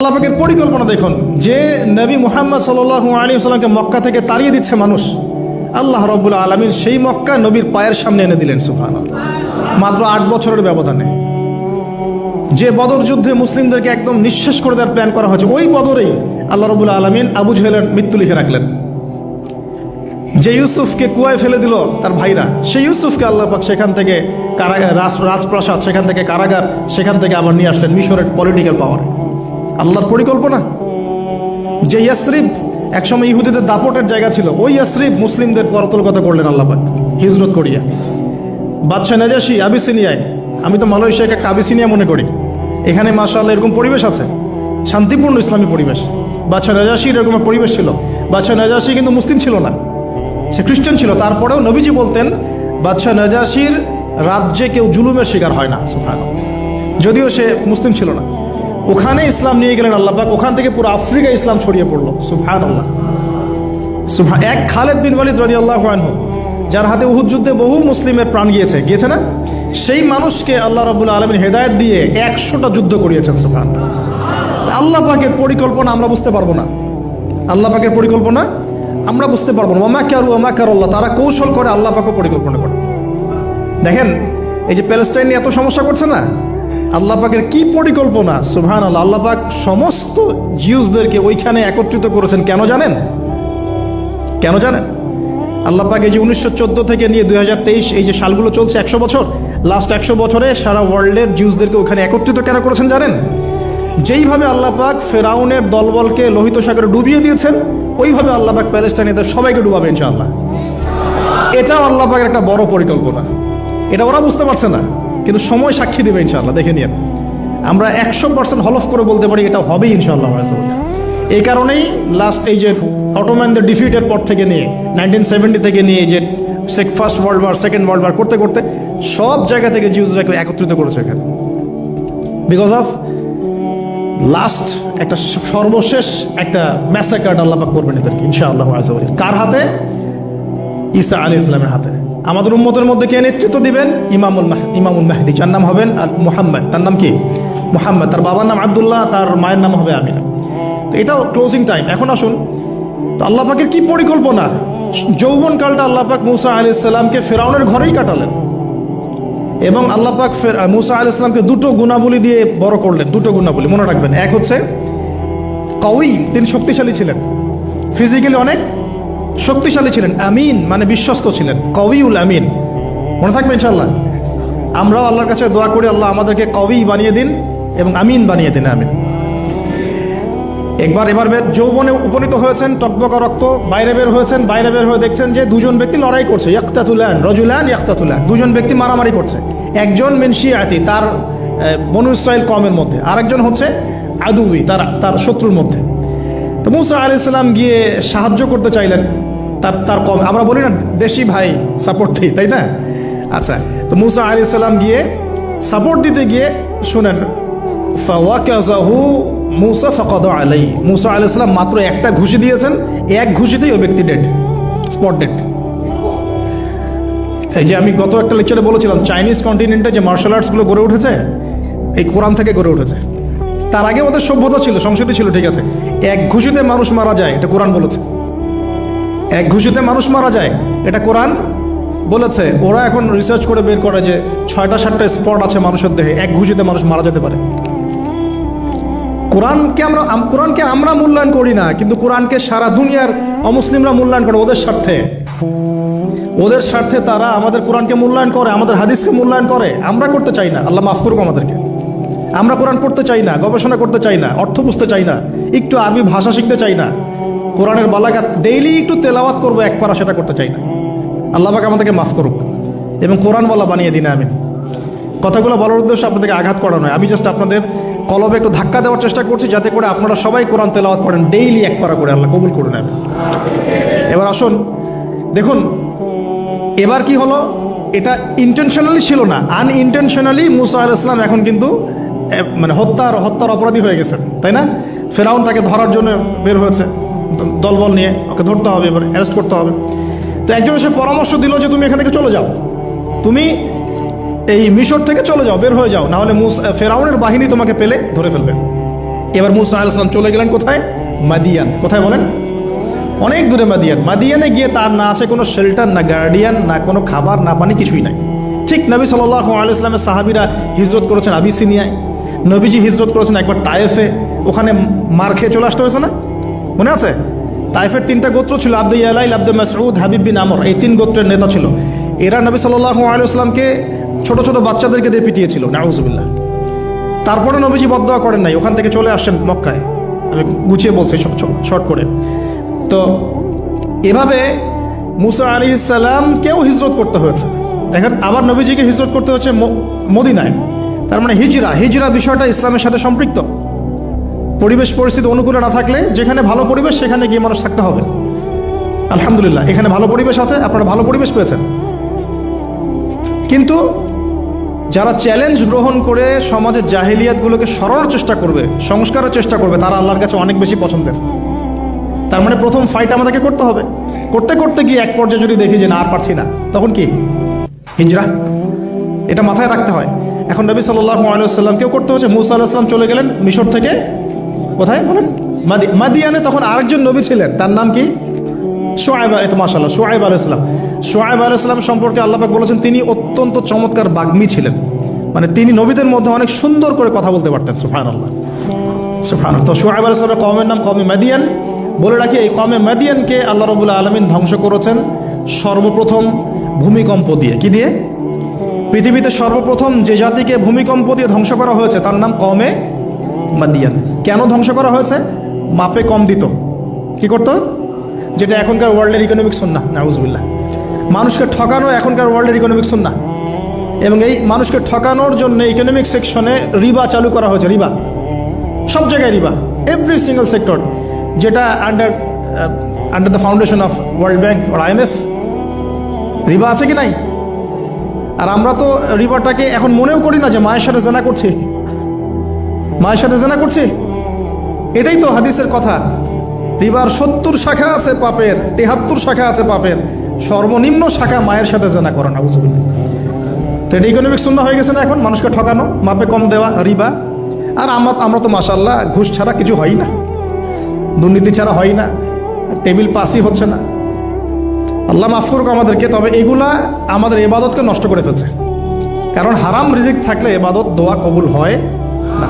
আল্লাহ পাকের পরিকল্পনা দেখুন, যে নবী মুহাম্মদ সাল্লাল্লাহু আলাইহি ওয়াসাল্লামকে মক্কা থেকে তাড়িয়ে দিচ্ছে মানুষ, আল্লাহ রাব্বুল আলামিন সেই মক্কা নবীর পায়ের সামনে এনে দিলেন। সুবহানাল্লাহ। মাত্র 8 বছরের ব্যবধানে যে বদর যুদ্ধে মুসলিমদেরকে একদম নিঃশেষ করে দেওয়ার প্ল্যান করা হয়েছে, ওই বদরেই আল্লাহ রাব্বুল আলামিন আবু জেহেলের মৃত্যু লিখে রাখলেন। যে ইউসুফকে কুয়ায় ফেলে দিল তার ভাইরা, সেই ইউসুফকে আল্লাহ পাক সেখান থেকে রাজপ্রাসাদ, সেখান থেকে কারাগার, সেখান থেকে আবার নিয়ে আসলেন মিশরের পলিটিক্যাল পাওয়ার। আল্লাহর পরিকল্পনা। যে ইয়াসরিব একসময় ইহুদিদের দাপটের জায়গা ছিল, ওই ইয়াসরিব মুসলিমদের করতলগত করলেন আল্লাহ পাক হিজরত করিয়া। বাদশাহ নাজাশী আবিসিনিয়ায়, আমি তো মালয়েশিয়াকে আবিসিনিয়া মনে করি, এখানে মাশাআল্লাহ এরকম পরিবেশ আছে, শান্তিপূর্ণ ইসলামী পরিবেশ। বাদশাহ নাজাশীর এরকম পরিবেশ ছিল। বাদশাহ নাজাশী কিন্তু মুসলিম ছিল না, সে খ্রিস্টান ছিল। তারপরেও নবীজি বলতেন বাদশাহ নাজাশীর রাজ্যে কেউ জুলুমের শিকার হয় না। সুবহানাল্লাহ। যদিও সে মুসলিম ছিল না, ওখানে ইসলাম নিয়ে গেলেন আল্লাহ পাক, ওখান থেকে পুরো আফ্রিকা ইসলাম ছড়িয়ে পড়লো। সুবহানাল্লাহ। এক খালেদ বিন ওয়ালিদ রাদিয়াল্লাহু আনহু, যার হাতে উহুদ যুদ্ধে বহু মুসলিমের প্রাণ গিয়েছে না, সেই মানুষকে আল্লাহ রাব্বুল আলামিন হেদায়েত দিয়ে 100টা যুদ্ধ করিয়েছেন। সুবহানাল্লাহ। আল্লাহ পাকের পরিকল্পনা আমরা বুঝতে পারবো না, আল্লাহ পাকের পরিকল্পনা আমরা বুঝতে পারবো না। ওয়া মাকারুল্লাহ, তারা কৌশল করে, আল্লাহ পাকও পরিকল্পনা করে। দেখেন এই যে প্যালেস্টাইন নিয়ে এত সমস্যা করছে না, আল্লাহ পাকের কি পরিকল্পনা। সুবহানাল্লাহ। আল্লাহ পাক সমস্ত জিউসদেরকে ওইখানে একত্রিত করেছেন। কেন জানেন? আল্লাহ পাক এই যে 1914 থেকে নিয়ে 2023 এই যে সালগুলো চলছে, 100 বছর, লাস্ট 100 বছরে সারা ওয়ার্ল্ডের জিউসদেরকে ওখানে একত্রিত কেন করেছেন জানেন? যেইভাবে আল্লাহ পাক ফেরাউনের দলবলকে লোহিত সাগরে ডুবিয়ে দিয়েছেন, ওইভাবে আল্লাহ পাক প্যালেস্টাইনিদের সবাইকে ডুবাবে ইনশাআল্লাহ। এটাও আল্লাহ পাকের একটা বড় পরিকল্পনা। এটা ওরা বুঝতে পারছে না, কিন্তু সময় সাক্ষী দেবে ইনশাআল্লাহ। দেখে নিন, আমরা 100% হলফ করে বলতে পারি এটা হবেই ইনশাআল্লাহ। এই কারণেই লাস্ট এই যে অটোম্যানদের ডিফিটের পর থেকে নিয়ে 1970 থেকে নিয়ে এই যে first world war, second world war করতে করতে সব জায়গা থেকে জিউসরাকে একত্রিত করেছে এখানে, বিকজ অফ লাস্ট একটা সর্বশেষ একটা ম্যাসাকার আল্লাহ পাক করবেন এদেরকে ইনশাআল্লাহ। কার হাতে? ঈসা আলাইহিস সালামের হাতে। আমাদের উম্মতের মধ্যে কে নেতৃত্ব দিবেন? ইমামুল মাহদি, যার নাম হবেন মুহাম্মদ। তার নাম কি? মুহাম্মদ। তার বাবার নাম আব্দুল্লাহ, তার মায়ের নাম হবে আমিনা। তো এটাও ক্লোজিং টাইম। এখন আসুন, তো আল্লাহ পাকের কি পরিকল্পনা। যৌবনকালটা আল্লাহ পাক মুসা আলাইহিস সালামকে ফেরাউনের ঘরেই কাটালেন, এবং আল্লাহ পাক মুসা আলাইহিস সালামকে দুটো গুণাবলী দিয়ে বড় করলেন। দুটো গুণাবলী মনে রাখবেন। এক হচ্ছে কওয়ী, তিনি শক্তিশালী ছিলেন, ফিজিক্যালি অনেক শক্তিশালী ছিলেন। আমিন মানে বিশ্বস্ত ছিলেন, কওয়ীউল আমিন। মনে থাকবে ইনশাআল্লাহ। আমরাও আল্লাহর কাছে দোয়া করি, আল্লাহ আমাদেরকে কওয়ী বানিয়ে দিন এবং আমিন বানিয়ে দিন। আমিন। এবার যৌবনে উপনীত হয়েছেন, টকবকা রক্ত, বাইরে বের হয়েছেন। বাইরে বের হয়ে দেখছেন যে দুজন ব্যক্তি লড়াই করছে, রজুলান ইয়াকতাতুলান, দুজন ব্যক্তি মারামারি করছে। একজন মিন শিয়াতি, তার বনু ইসরাইল কওমের মধ্যে, আরেকজন হচ্ছে আদুই, তার শত্রুর মধ্যে। তো মুসা আলাইহিস সালাম গিয়ে সাহায্য করতে চাইলেন তার কম। আমরা বলি না দেশি ভাই সাপোর্ট দিই, তাই না? আচ্ছা, তো মুসা আলাইহিস সালাম গিয়ে সাপোর্ট দিতে গিয়ে শুনেন, ফাওয়াকাযাহু মুসা ফাকাদা আলাইহি, মুসা আলাইহিস সালাম মাত্র একটা ঘুষি দিয়েছেন, এক ঘুষিতেই ওই ব্যক্তি ডেড, স্পট ডেড। এই যে আমি গত একটা লেকচারে বলেছিলাম, চাইনিজ কন্টিনেন্টে যে মার্শাল আর্টসগুলো গড়ে উঠেছে, এই কোরআন থেকে গড়ে উঠেছে। তার আগে ওদের সভ্যতা ছিল, সংস্কৃতি ছিল, ঠিক আছে। এক ঘুষিতে মানুষ মারা যায়, এটা কোরআন বলেছে। এক ঘুষিতে মানুষ মারা যায়, এটা কোরআন বলেছে। ওরা এখন রিসার্চ করে বের করে যে 6টা-7টা স্পট আছে মানুষের দেহে, এক ঘুষিতে মানুষ মারা যেতে পারে। কোরআনকে আমরা মূল্যায়ন করি না, কিন্তু কোরআনকে সারা দুনিয়ার অমুসলিমরা মূল্যায়ন করে ওদের স্বার্থে তারা আমাদের কোরআনকে মূল্যায়ন করে, আমাদের হাদিসকে মূল্যায়ন করে। আমরা করতে চাই না, আল্লাহ মাফ করুক আমাদেরকে। আমরা কোরআন পড়তে চাই না, গবেষণা করতে চাই না, অর্থ বুঝতে চাই না, একটু আরবি ভাষা শিখতে চাই না, কোরআনের বালাগাত ডেইলি একটু তেলাওয়াত করবো এক পারা, সেটা করতে চাই না। আল্লাহ পাক আমাদেরকে মাফ করুক এবং কোরআন বলা বানিয়ে দিন। আমি কথাগুলো বলার উদ্দেশ্য আপনাদেরকে আঘাত করা নয়, আমি জাস্ট আপনাদের কলবে একটু ধাক্কা দেওয়ার চেষ্টা করছি, যাতে করে আপনারা সবাই কোরআন তেলাওয়াত করেন ডেইলি এক পারা করে। আল্লাহ কবুল করে নেবেন। এবার আসুন, দেখুন এবার কি হলো। এটা ইন্টেনশনালি ছিল না, আনইনটেনশনালি মুসা আলাইহিস সালাম এখন কিন্তু মানে হত্যার অপরাধী হয়ে গেছেন, তাই না? ফেরাউন তাকে ধরার জন্য বের হয়েছে দলবল নিয়ে, ওকে ধরতে হবে, এবার অ্যারেস্ট করতে হবে। তো একজন এসে পরামর্শ দিল যে তুমি এখান থেকে চলে যাও, তুমি এই মিশর থেকে চলে যাও, বের হয়ে যাও, নাহলে ফেরাউনের বাহিনী তোমাকে পেলে ধরে ফেলবে। এবার মুসা আলাইহিস সালাম চলে গেলেন কোথায়? মাদিয়ান। কোথায় বলেন? অনেক দূরে মাদিয়ান। মাদিয়ানে গিয়ে তার না আছে কোনো শেল্টার, না গার্ডিয়ান, না কোনো খাবার, না পানি, কিছুই নাই। ঠিক নবী সাল্লাল্লাহু আলাইহি ওয়াসাল্লামের সাহাবীরা হিজরত করেছেন আবিসিনিয়ায়, নবীজি হিজরত করেছেন একবার তায়েফে, ওখানে মার খেয়ে চলে আসতে হয়েছে না? মনে আছে? তায়েফের 3টা গোত্র ছিল, আব্দু ইয়ালাইল, আব্দু মাসউদ, হাবিব বিন আমর, এই 3 গোত্রের নেতা ছিল। এরা নবী সাল্লাল্লাহু আলাইহি ওয়াসাল্লামকে ছোট ছোট বাচ্চাদেরকে দিয়ে পিটিয়েছিল, নাউজুবিল্লাহ। তারপরে নবীজি বদদোয়া করেন নাই, ওখান থেকে চলে আসছেন মক্কায়। আমি গুছিয়ে বলছি শর্ট করে। তো এভাবে মুসা আলাইহিস সালামকেও হিজরত করতে হয়েছে। দেখেন, আবার নবীজিকে হিজরত করতে হচ্ছে মদিনায়। তার মানে হিজরা বিষয়টা ইসলামের সাথে সম্পৃক্ত। পরিবেশ পরিস্থিতি অনুকূলে না থাকলে, যেখানে ভালো পরিবেশ সেখানে গিয়ে মানুষ থাকতে হবে। আলহামদুলিল্লাহ, এখানে ভালো পরিবেশ আছে, আপনারা ভালো পরিবেশ পেয়েছেন। কিন্তু যারা চ্যালেঞ্জ গ্রহণ করে সমাজের জাহিলিয়াতগুলোকে সরানোর চেষ্টা করবে, সংস্কারের চেষ্টা করবে, তারা আল্লাহর কাছে অনেক বেশি পছন্দের। তার মানে প্রথম ফাইট আমাদেরকে করতে হবে। করতে করতে গিয়ে এক পর্যায়ে যদি দেখি যে না আর পারছি না, তখন কি? হিজরা। এটা মাথায় রাখতে হয়। এখন নবী সাল্লাল্লাহু আলাইহি ওয়াসাল্লামকেও করতে হচ্ছে। মুসা আলাইহিস সালাম চলে গেলেন মিশর থেকে কোথায় বলেন? মাদিয়ানে। তখন আরেকজন নবী ছিলেন, তার নাম কি? শুআয়ব। এই তো মাশাআল্লাহ, শুআয়ব আলাইহিস সালাম। শুআয়ব আলাইহিস সালাম সম্পর্কে আল্লাহ পাক বলেছেন তিনি অত্যন্ত চমৎকার বাগ্মী ছিলেন। মানে তিনি নবীদের মধ্যে অনেক সুন্দর করে কথা বলতে পারতেন। সুবহানাল্লাহ, সুবহানাল্লাহ। তো শুআয়ব আলাইহিস সালামের কওমের নাম কওমে মাদিয়ান। বলে রাখি, এই কওমে মাদিয়ানকে আল্লাহ রাব্বুল আলামিন ধ্বংস করেছেন সর্বপ্রথম ভূমিকম্প দিয়ে। কি দিয়ে? পৃথিবীতে সর্বপ্রথম যে জাতিকে ভূমিকম্প দিয়ে ধ্বংস করা হয়েছে তার নাম কওমে মাদিয়ান। কেন ধ্বংস করা হয়েছে? মাপে কম দিত। কি করতো? যেটা এখনকার ওয়ার্ল্ডের ইকোনমিক সুন্নাহ, নাউজুবিল্লাহ। মানুষকে ঠকানো এখনকার ওয়ার্ল্ডের ইকোনমিক সুন্নাহ। এবং এই মানুষকে ঠকানোর জন্য ইকোনমিক সেকশনে রিবা চালু করা হয়েছে। রিবা, সব জায়গায় রিবা, এভরি সিঙ্গল সেক্টর, যেটা under the foundation of world bank বা IMF। রিবা আছে কি নাই? আর আমরা তো রিবাটাকে এখন মনেও করি না যে মায়ের সাথে জেনা করছি, মায়ের সাথে জেনা করছি। এটাই তো হাদিসের কথা। রিবার 70 শাখা আছে পাপের, 73 শাখা আছে পাপের, সর্বনিম্ন শাখা মায়ের সাথে জেনা করা, নাউজুবিল্লাহ। তো এটা ইকোনমিক সুন্নাহ হয়ে গেছে না এখন? মানুষকে ঠকানো, মাপে কম দেওয়া, রিবা। আর আমরা তো মাশাআল্লাহ ঘুষ ছাড়া কিছু হয় না, দুর্নীতি ছাড়া হয় না, টেবিল পাসই হচ্ছে না। আল্লাহ মাফ করুক আমাদেরকে। তবে এগুলা আমাদের ইবাদতকে নষ্ট করে ফেলছে। কারণ হারাম রিজিক থাকলে ইবাদত, দোয়া কবুল হয় না।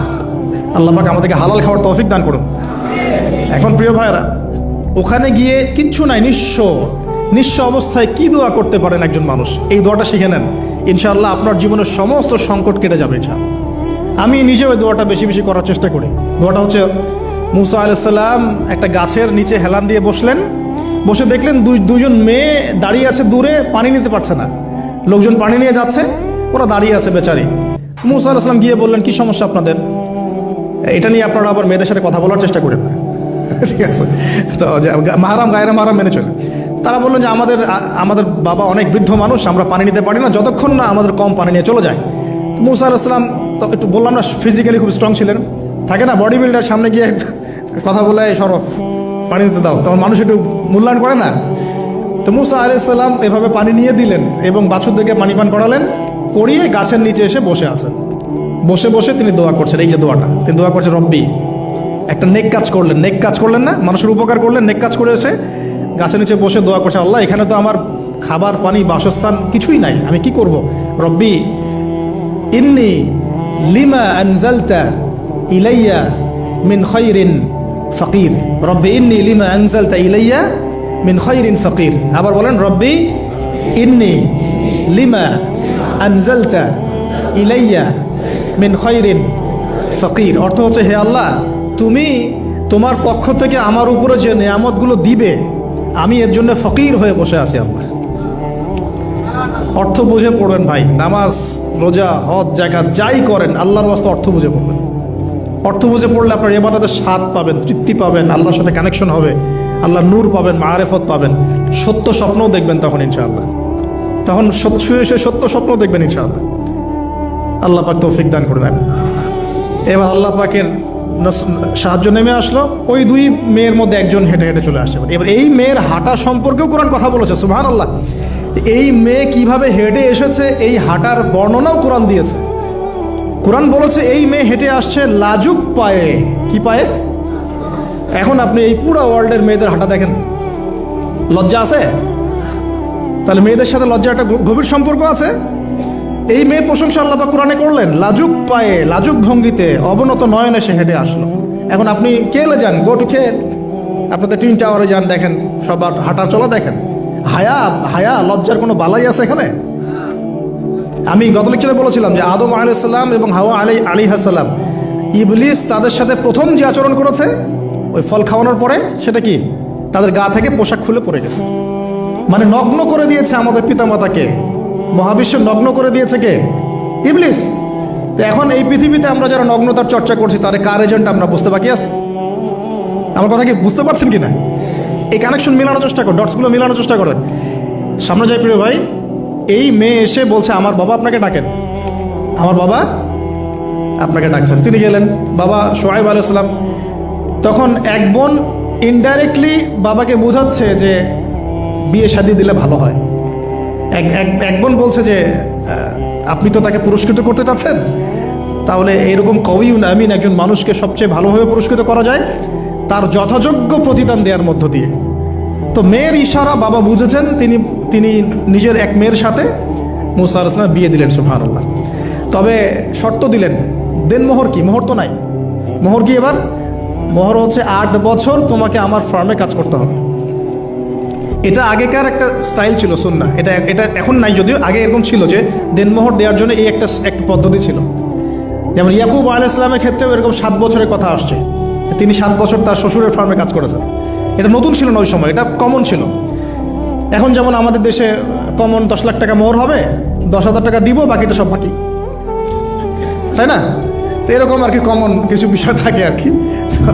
আল্লাহ পাক আমাদেরকে হালাল খাওয়ার তৌফিক দান করুন। এখন প্রিয় ভাইরা, ওখানে গিয়ে কিচ্ছু নাই, নিঃস্ব অবস্থায় কি দোয়া করতে পারেন একজন মানুষ? এই দোয়াটা শিখে নেন, ইনশাআল্লাহ আপনার জীবনের সমস্ত সংকট কেটে যাবে ইনশাআল্লাহ। আমি নিজেও ওই দোয়াটা বেশি বেশি করার চেষ্টা করি। দোয়াটা হচ্ছে, মুসা আলাইহিস সালাম একটা গাছের নিচে হেলান দিয়ে বসলেন, বসে দেখলেন দুজন মেয়ে দাঁড়িয়ে আছে দূরে, পানি নিতে পারছে না। লোকজন পানি নিয়ে যাচ্ছে, ওরা দাঁড়িয়ে আছে বেচারি। মুসা আলাইহিস সালাম গিয়ে বললেন, কি সমস্যা আপনাদের? এটা নিয়ে আপনারা আবার মেয়েদের সাথে কথা বলার চেষ্টা করেন না, ঠিক আছে? তো মাহারাম গায়রা মাহারাম মেনে চলে। তারা বললেন যে আমাদের বাবা অনেক বৃদ্ধ মানুষ, আমরা পানি নিতে পারি না যতক্ষণ না আমাদের কম পানি নিয়ে চলে যায়। মুসা আলাইহিস সালাম তো একটু বললাম না, ফিজিক্যালি খুব স্ট্রং ছিলেন। থাকে না বডি বিল্ডার, সামনে গিয়ে কথা বলে সরো পানি দিতে দাও, তখন মানুষ একটু মূল্যায়ন করে না। তো মুসা আলাইহিস সালাম এভাবে পানি নিয়ে দিলেন এবং বাছুরদেরকে পানি পান করালেন, করিয়ে গাছের নিচে এসে বসে আছেন। বসে বসে তিনি দোয়া করছেন। এই যে দোয়াটা তিনি দোয়া করছেন, রব্বি, একটা নেক কাজ করলেন, নেক কাজ করলেন না, মানুষের উপকার করলেন, নেক কাজ করে এসে গাছের নিচে বসে দোয়া করছেন, আল্লাহ এখানে তো আমার খাবার পানি বাসস্থান কিছুই নাই, আমি কি করব? রব্বি ইন্নি লিমা আনজালতা ইলাইয়া মিন খায়রিন ফকির। রব্বি ইন্নি লিমা আনজালতা ইলাইয়া মিন খায়রিন ফকির। আবার বলেন, রব্বি ইন্নি লিমা আনজালতা ইলাইয়া মিন খায়রিন ফকির। অর্থ হচ্ছে, হে আল্লাহ, তুমি তোমার পক্ষ থেকে আমার উপরে যে নেয়ামতগুলো দিবে, আমি এর জন্য ফকির হয়ে বসে আছি আল্লাহ। অর্থ বুঝে পড়বেন ভাই, নামাজ রোজা হজ জাকাত যাই করেন আল্লাহর ওয়াস্তে অর্থ বুঝে পড়বেন। অর্থ বুঝে পড়লে আপনার ইবাদতের স্বাদ পাবেন, তৃপ্তি পাবেন, আল্লাহর সাথে কানেকশন হবে, আল্লাহর নূর পাবেন, মাআরিফত পাবেন, সত্য স্বপ্নও দেখবেন তখন ইনশাআল্লাহ। তখন শুয়ে শুয়ে সত্য স্বপ্ন দেখবেন ইনশাআল্লাহ। আল্লাহ পাক তৌফিক দান করে দেন। এবার আল্লাহ পাকের সাহায্য নেমে আসলো। ওই দুই মেয়ের মধ্যে একজন হেঁটে হেঁটে চলে আসে। এবার এই মেয়ের হাঁটা সম্পর্কেও কোরআন কথা বলেছে, সুবহানাল্লাহ। এই মেয়ে কিভাবে হেঁটে এসেছে এই হাঁটার বর্ণনাও কোরআন দিয়েছে। কোরআন বলেছে এই মেয়ে হেঁটে আসছে লাজুক পায়ে। কি পায়ে? এখন আপনি এই পুরো ওয়ার্ল্ডের মেয়েদের হাঁটা দেখেন, লজ্জা আছে? তাহলে মেয়েদের সাথে লজ্জা একটা গভীর সম্পর্ক আছে। এই মেয়ে প্রশংসা আল্লাহ পাক কোরআনে করলেন, লাজুক পায়ে লাজুক ভঙ্গিতে অবনত নয়নে সে হেঁটে আসলো। এখন আপনি কেলে যান, গো টু খেল, আপনাদের টুইন টাওয়ারে যান, দেখেন সবার হাঁটা চলা দেখেন। হায়া লজ্জার কোনো বালাই আছে এখানে? আমি গত লেকচারে বলেছিলাম যে আদম আলাইহিস সালাম এবং হাওয়া আলাইহিস সালাম, ইবলিস তাদের সাথে প্রথম যে আচরণ করেছে ওই ফল খাওয়ানোর পরে, সেটা কি? তাদের গা থেকে পোশাক খুলে পড়ে গেছে। মানে নগ্ন করে দিয়েছে আমাদের পিতামাতাকে, মহাবিশ্ব নগ্ন করে দিয়েছে কে? ইবলিস। তো এখন এই পৃথিবীতে আমরা যারা নগ্নতার চর্চা করছি তার কার এজেন্ট আমরা বুঝতে বাকি আছে? আমার কথা কি বুঝতে পারছেন কি না? এই কানেকশন মেলানোর চেষ্টা করেন, ডটসগুলো মেলানোর চেষ্টা করেন। সামনে যাই প্রিয় ভাই, এই মেয়ে এসে বলছে আমার বাবা আপনাকে ডাকেন, আমার বাবা আপনাকে ডাকছেন। তিনি গেলেন, বাবা শোয়েব আলাইহিস সালাম। তখন এক বোন ইনডাইরেক্টলি বাবাকে বোঝাচ্ছে যে বিয়ে শাদী দিলে ভালো হয়। এক বোন বলছে যে আপনি তো তাকে পুরস্কৃত করতে চাচ্ছেন, তাহলে এইরকম কবিউন আমিন একজন মানুষকে সবচেয়ে ভালোভাবে পুরস্কৃত করা যায় তার যথাযোগ্য প্রতিদান দেওয়ার মধ্য দিয়ে। তো মেয়ের ইশারা বাবা বুঝেছেন, তিনি নিজের এক মেয়ের সাথে মুসা আলাইহিস সালাম বিয়ে দিলেন। সুবহানাল্লাহ। তবে শর্ত দিলেন, দেনমোহর কি? মোহর তো নাই। মোহর কি এবার? মোহর হচ্ছে 8 বছর তোমাকে আমার ফার্মে কাজ করতে হবে। এটা আগেকার একটা স্টাইল ছিল, সুন্নাহ। এটা এখন নাই, যদিও আগে এরকম ছিল যে দেনমোহর দেওয়ার জন্য এই একটা পদ্ধতি ছিল। যেমন ইয়াকুব আলাইহিস সালামের ক্ষেত্রেও এরকম 7 বছরের কথা আসছে, তিনি 7 বছর তার শ্বশুরের ফার্মে কাজ করেছেন। এটা নতুন ছিল না ওই সময়, এটা কমন ছিল। এখন যেমন আমাদের দেশে কমন 10 লাখ টাকা মোহর হবে, 10,000 টাকা দিব, বাকিটা সব বাকি, তাই না? তো এরকম আর কি কমন কিছু বিষয় থাকে আর কি।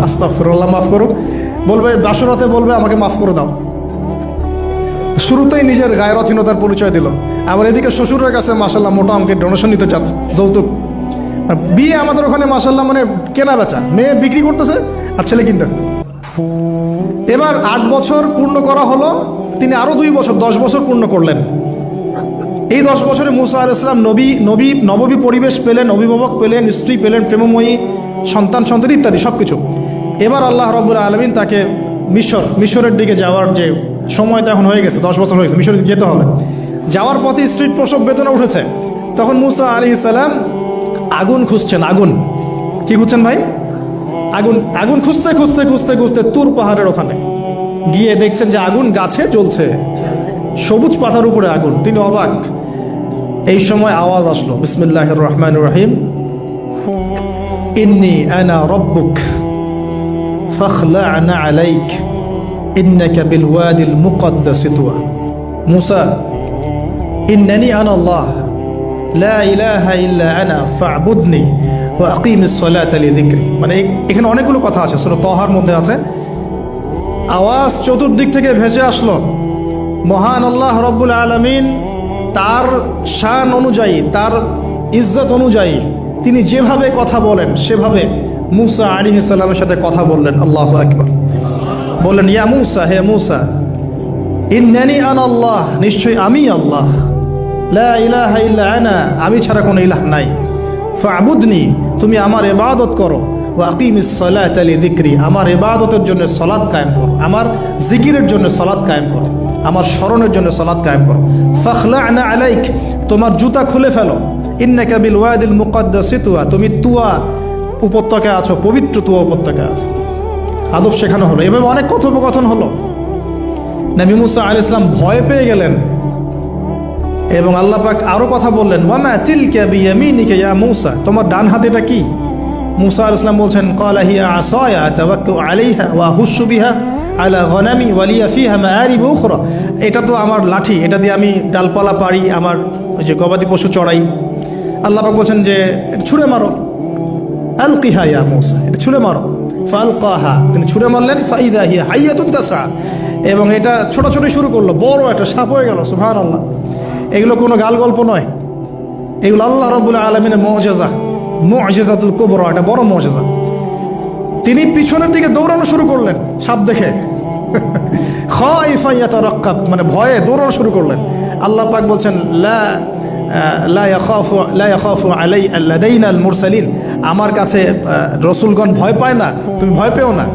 আস্তাগফিরুল্লাহ, মাফ করো। বলবে বাসরাতে, বলবে আমাকে মাফ করে দাও। শুরুতেই নিজের গায়রথহীনতার পরিচয় দিল। আবার এদিকে শ্বশুরের কাছে মাশাল্লাহ মোটা অঙ্কের ডোনেশন নিতে চাচ্ছে, যৌতুক। বিয়ে আমাদের ওখানে মাশাল্লাহ মানে কেনা বেচা, মেয়ে বিক্রি করতেছে আর ছেলে কিনতেছে। এবার 8 বছর পূর্ণ করা হলো, তিনি আরো 2 বছর 10 বছর পূর্ণ করলেন। এই 10 বছরে মুসা আলাইহিস সালাম নববী পরিবেশ পেলেন, অভিভাবক পেলেন, স্ত্রী পেলেন, প্রেমময়ী সন্তান ইত্যাদি সবকিছু। এবার আল্লাহ রাব্বুল আলামিন তাকে মিশরের দিকে যাওয়ার যে সময় তো এখন হয়ে গেছে, 10 বছর হয়ে গেছে, মিশরে যেতে হবে। যাওয়ার পথে স্ত্রীর প্রসব বেদনা উঠেছে। তখন মুসা আলাইহিস সালাম আগুন খুঁজছেন। আগুন কি খুঁজছেন ভাই? আগুন খুঁজতে তুর পাহাড়ের ওখানে গিয়ে দেখছেন যে আগুন গাছে জ্বলছে, সবুজ পাতার উপরে আগুন। তিনি অবাক। এই সময় আওয়াজ আসলো, বিসমিল্লাহির রহমানির রহিম, ইন্নী আনা রব্বুক ফাখলা'না আলাইক ইন্নাকা বিল ওয়াদিল মুকদ্দাস তুয়া। মুসা, ইন্নানি আনা আল্লাহ লা ইলাহা ইল্লা আনা ফা'বুদনি ওয়া আকিমিস সালাতা লিযিকরি। মানে এখানে অনেকগুলো কথা আছে, সূরা তাহার মধ্যে আছে। আওয়াজ চতুর্দিক থেকে ভেসে আসলো। মহান আল্লাহ রব্বুল আলামিন তার শান অনুযায়ী, তার ইজ্জত অনুযায়ী তিনি যেভাবে কথা বলেন সেভাবে মুসা আলাইহিস সালামের সাথে কথা বললেন। আল্লাহু আকবার। বললেন, ইয়া মুসা, হে মুসা, ইন্নানি আনা আল্লাহ, নিশ্চয়ই আমি আল্লাহ, লা ইলাহা ইল্লা আনা, আমি ছাড়া কোনো ইলাহ নাই, ফা'বুদনি, তুমি আমার ইবাদত করো, ওয়া আকিমিস সালাতা লিযিকরি, আমার ইবাদতের জন্য সালাত কায়েম করো, আমার জিকিরের জন্য সালাত কায়েম করো, আমার স্মরণের জন্য সালাত কায়েম করো। ফাখলা'না আলাইক, তোমার জুতা খুলে ফেলো, ইন্নাকা বিল ওয়াদিল মুকদ্দাস তুয়া, তুমি তুয়া উপত্যকায় আছো, পবিত্র তুয়া উপত্যকায় আছো। আদব শেখানো হলো। এভাবে অনেক কথোপকথন হলো। নবী মুসা আলাইহিস সালাম ভয় পেয়ে গেলেন এবং আল্লাহ পাক আরো কথা বললেন, ওয়ামা তিলকা বিয়ামিনিকা ইয়া মুসা, তোমার ডান হাতে এটা কি? মুসা আলাইহিস সালাম বলছেন, ক্বালা হিয়া আসায়া আতাওয়াক্কালু আলাইহা ওয়া আহুশু বিহা আলা গনামি ওয়া লিয়া ফিহা মাআরিব উখরা, এটা তো আমার লাঠি, এটা দিয়ে আমি ডালপালা পারি, আমার ওই যে গবাদি পশু চড়াই। আল্লাহ পাক বলছেন যে ছুঁড়ে মারো, আলকিহা ইয়া মুসা, এটা ছুঁড়ে মারো। ফালকাহা, তিনি ছুঁড়ে মারলেন, ফাইদা হিয়া হাইয়াতুন তাসা, এবং এটা ছোটাছুটি শুরু করলো, বড় একটা সাপ হয়ে গেল। সুবহানাল্লাহ। এগুলো কোনো গাল গল্প নয়, এগুলো আল্লাহ রাব্বুল আলামিনের মুআজিজা, মুআজিজাতুল কুবরা, এটা বড় মুআজিজা। তিনি পিছনের দিকে দৌড়ানো শুরু করলেন সাপ দেখে, খাইফা ইয়াতারাক্কাব, মানে ভয়ে দৌড়ানো শুরু করলেন। আল্লাহ পাক বলছেন, লা লা ইয়াখাফু আলাই লাদাইনাল মুরসালিন, আমার কাছে রসুলগণ ভয় পায় না, তুমি ভয় পেও না।